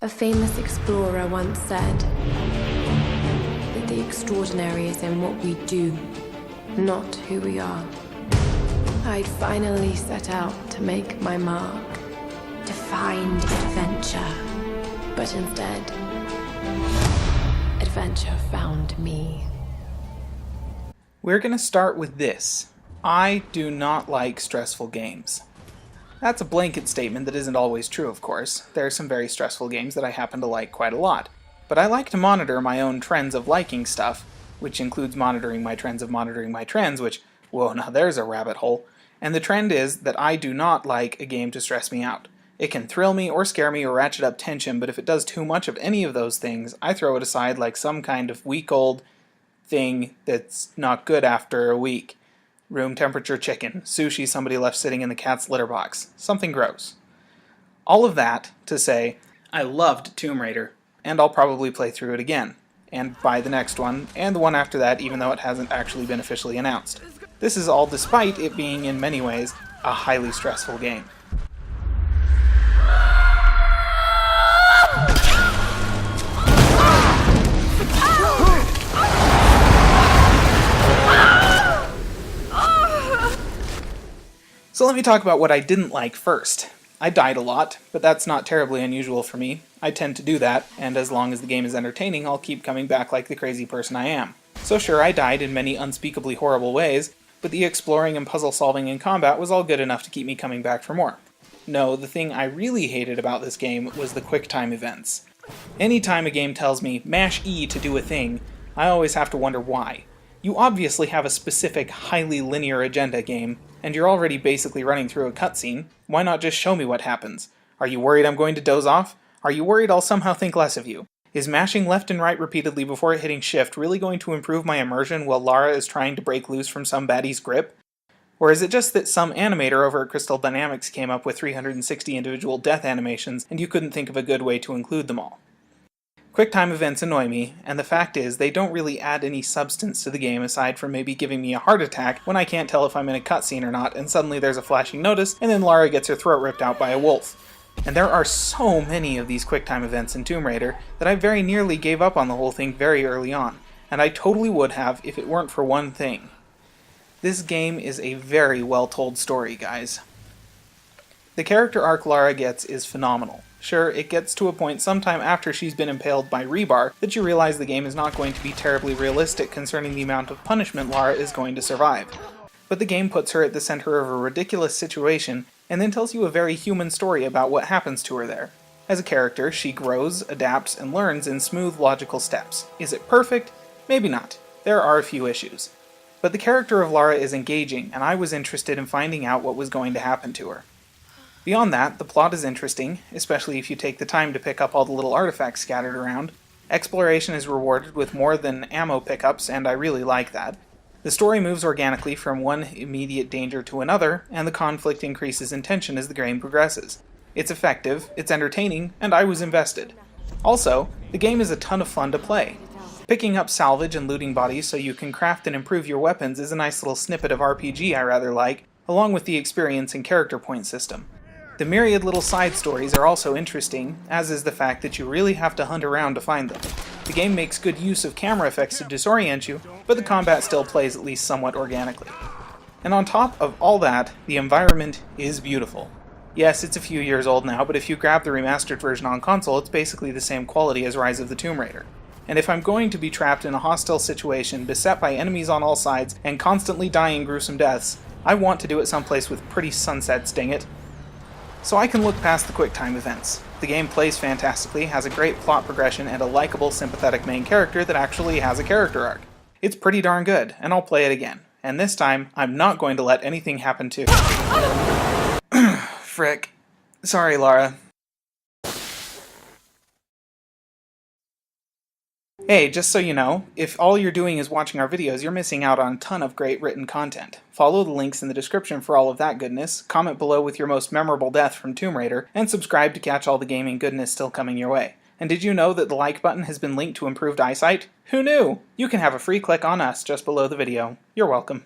A famous explorer once said that the extraordinary is in what we do, not who we are. I'd finally set out to make my mark, to find adventure. But instead, adventure found me. We're going to start with this. I do not like stressful games. That's a blanket statement that isn't always true, of course. There are some very stressful games that I happen to like quite a lot. But I like to monitor my own trends of liking stuff, which includes monitoring my trends of monitoring my trends, which, whoa, now there's a rabbit hole. And the trend is that I do not like a game to stress me out. It can thrill me or scare me or ratchet up tension, but if it does too much of any of those things, I throw it aside like some kind of week-old thing that's not good after a week. Room temperature chicken, sushi somebody left sitting in the cat's litter box, something gross. All of that to say, I loved Tomb Raider, and I'll probably play through it again, and buy the next one, and the one after that, even though it hasn't actually been officially announced. This is all despite it being, in many ways, a highly stressful game. So let me talk about what I didn't like first. I died a lot, but that's not terribly unusual for me. I tend to do that, and as long as the game is entertaining, I'll keep coming back like the crazy person I am. So sure, I died in many unspeakably horrible ways, but the exploring and puzzle solving in combat was all good enough to keep me coming back for more. No, the thing I really hated about this game was the quick time events. Anytime a game tells me, mash E to do a thing, I always have to wonder why. You obviously have a specific, highly linear agenda game, and you're already basically running through a cutscene. Why not just show me what happens? Are you worried I'm going to doze off? Are you worried I'll somehow think less of you? Is mashing left and right repeatedly before hitting shift really going to improve my immersion while Lara is trying to break loose from some baddie's grip? Or is it just that some animator over at Crystal Dynamics came up with 360 individual death animations and you couldn't think of a good way to include them all? QuickTime events annoy me, and the fact is they don't really add any substance to the game aside from maybe giving me a heart attack when I can't tell if I'm in a cutscene or not, and suddenly there's a flashing notice, and then Lara gets her throat ripped out by a wolf. And there are so many of these QuickTime events in Tomb Raider that I very nearly gave up on the whole thing very early on, and I totally would have if it weren't for one thing. This game is a very well-told story, guys. The character arc Lara gets is phenomenal. Sure, it gets to a point sometime after she's been impaled by rebar that you realize the game is not going to be terribly realistic concerning the amount of punishment Lara is going to survive. But the game puts her at the center of a ridiculous situation and then tells you a very human story about what happens to her there. As a character, she grows, adapts, and learns in smooth, logical steps. Is it perfect? Maybe not. There are a few issues. But the character of Lara is engaging, and I was interested in finding out what was going to happen to her. Beyond that, the plot is interesting, especially if you take the time to pick up all the little artifacts scattered around. Exploration is rewarded with more than ammo pickups, and I really like that. The story moves organically from one immediate danger to another, and the conflict increases in tension as the game progresses. It's effective, it's entertaining, and I was invested. Also, the game is a ton of fun to play. Picking up salvage and looting bodies so you can craft and improve your weapons is a nice little snippet of RPG I rather like, along with the experience and character point system. The myriad little side stories are also interesting, as is the fact that you really have to hunt around to find them. The game makes good use of camera effects to disorient you, but the combat still plays at least somewhat organically. And on top of all that, the environment is beautiful. Yes, it's a few years old now, but if you grab the remastered version on console, it's basically the same quality as Rise of the Tomb Raider. And if I'm going to be trapped in a hostile situation, beset by enemies on all sides, and constantly dying gruesome deaths, I want to do it someplace with pretty sunsets, dang it. So I can look past the QuickTime events. The game plays fantastically, has a great plot progression, and a likable, sympathetic main character that actually has a character arc. It's pretty darn good, and I'll play it again. And this time, I'm not going to let anything happen to... Frick. Sorry, Lara. Hey, just so you know, if all you're doing is watching our videos, you're missing out on a ton of great written content. Follow the links in the description for all of that goodness, comment below with your most memorable death from Tomb Raider, and subscribe to catch all the gaming goodness still coming your way. And did you know that the like button has been linked to improved eyesight? Who knew? You can have a free click on us just below the video. You're welcome.